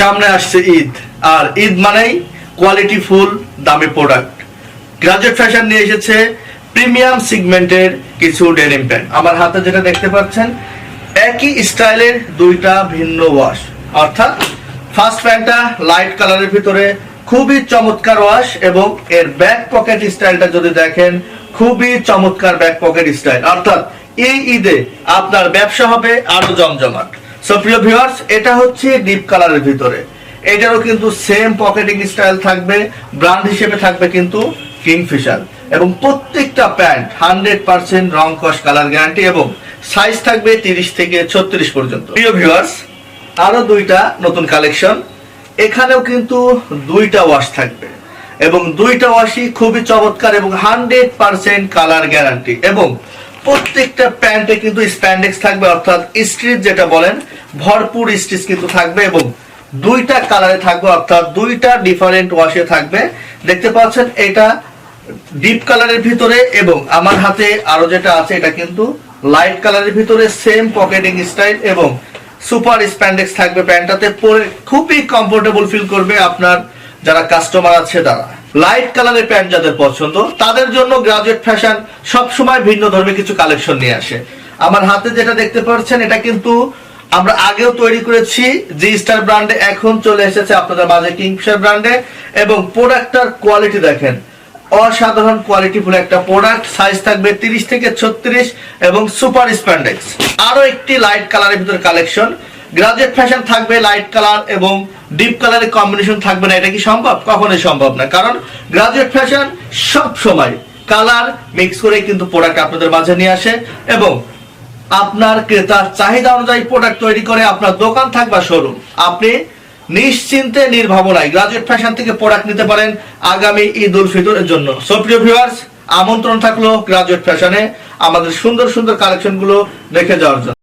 সামনে আসছে ঈদ, আর ঈদ মানেই কোয়ালিটি ফুল দামি প্রোডাক্ট। গ্রাজুয়েট ফ্যাশন নিয়ে এসেছে প্রিমিয়াম সেগমেন্টের কিছু ডেনিম প্যান্ট। আমার হাতে যেটা দেখতে পাচ্ছেন একই স্টাইলের দুইটা ভিন্ন ওয়াশ, অর্থাৎ ফার্স্ট প্যান্টটা লাইট কালারের ভিতরে খুবই চমৎকার ওয়াশ, এবং এর ব্যাক পকেট স্টাইলটা যদি দেখেন খুবই চমৎকার ব্যাক পকেট স্টাইল, অর্থাৎ এই ঈদে আপনার ব্যবসা হবে আরো জমজমাট। সো প্রিয় ভিউয়ার্স, এটা হচ্ছে ডিপ কালারের ভিতরে, এটারও কিন্তু সেম পকেটিং স্টাইল থাকবে, ব্র্যান্ড হিসেবে থাকবে কিন্তু কিংফিশার, এবং প্রত্যেকটা প্যান্ট 100% রং কস কালার গ্যারান্টি, এবং সাইজ থাকবে 30 থেকে 36 পর্যন্ত। প্রিয় ভিউয়ার্স, আরো দুইটা নতুন কালেকশন, এখানেও কিন্তু দুইটা ওয়াশ থাকবে, এবং দুইটা ওয়াশই খুবই চমৎকার এবং 100% কালার গ্যারান্টি, এবং প্রত্যেকটা প্যান্টে কিন্তু স্প্যান্ডেক্স থাকবে, অর্থাৎ স্টিচ যেটা বলেন ভরপুর স্টিচ কিন্তু থাকবে, এবং দুইটা কালারে থাকবে, অর্থাৎ দুইটা ডিফারেন্ট ওয়াশে থাকবে। দেখতে পাচ্ছেন এটা ডিপ কালারের ভিতরে, এবং আমার হাতে আরো যেটা আছে এটা কিন্তু লাইট কালারের ভিতরে, সেম পকেটিং স্টাইল এবং সুপার স্প্যান্ডেক্স থাকবে। প্যান্টটাতে পরে খুবই কমফোর্টেবল ফিল করবে আপনার যারা কাস্টমার আছে তারা। লাইট কালারের প্যান্ট যাদের পছন্দ তাদের জন্য গ্রাজুয়েট ফ্যাশন সব সময় ভিন্ন ধর্মী কিছু কালেকশন নিয়ে আসে। আমার হাতে যেটা দেখতে পাচ্ছেন এটা কিন্তু আমরা আগেও তৈরি করেছি জি স্টার ব্র্যান্ডে, এখন চলে এসেছে আপনাদের মাঝে কিংফিশার ব্র্যান্ডে, এবং প্রোডাক্টটার কোয়ালিটি দেখেন অসাধারণ কোয়ালিটিফুল একটা প্রোডাক্ট। সাইজ থাকবে 30 থেকে 36 এবং সুপার স্প্যান্ডেক্স। আরো একটি লাইট কালারের ভিতরে কালেকশন, গ্রাজুয়েট ফ্যাশন থাকবে লাইট কালার এবং ডিপ কালারের কম্বিনেশন থাকবে না, এটা কি সম্ভব? কখনোই সম্ভব না, কারণ গ্রাজুয়েট ফ্যাশন সব সময় কালার মিক্স করে কিন্তু প্রোডাক্ট আপনাদের মাঝে নিয়ে আসে, এবং আপনার ক্রেতার চাহিদা অনুযায়ী প্রোডাক্ট তৈরি করে। আপনার দোকান থাকবে শোরুম, আপনি নিশ্চিন্তে নির্ভাবনায় গ্রাজুয়েট ফ্যাশন থেকে প্রোডাক্ট নিতে পারেন আগামী ঈদ উল ফিতরের জন্য। সো প্রিয় ভিউয়ার্স, আমন্ত্রণ থাকলো গ্রাজুয়েট ফ্যাশনে আমাদের সুন্দর সুন্দর কালেকশন গুলো দেখে যাওয়ার জন্য।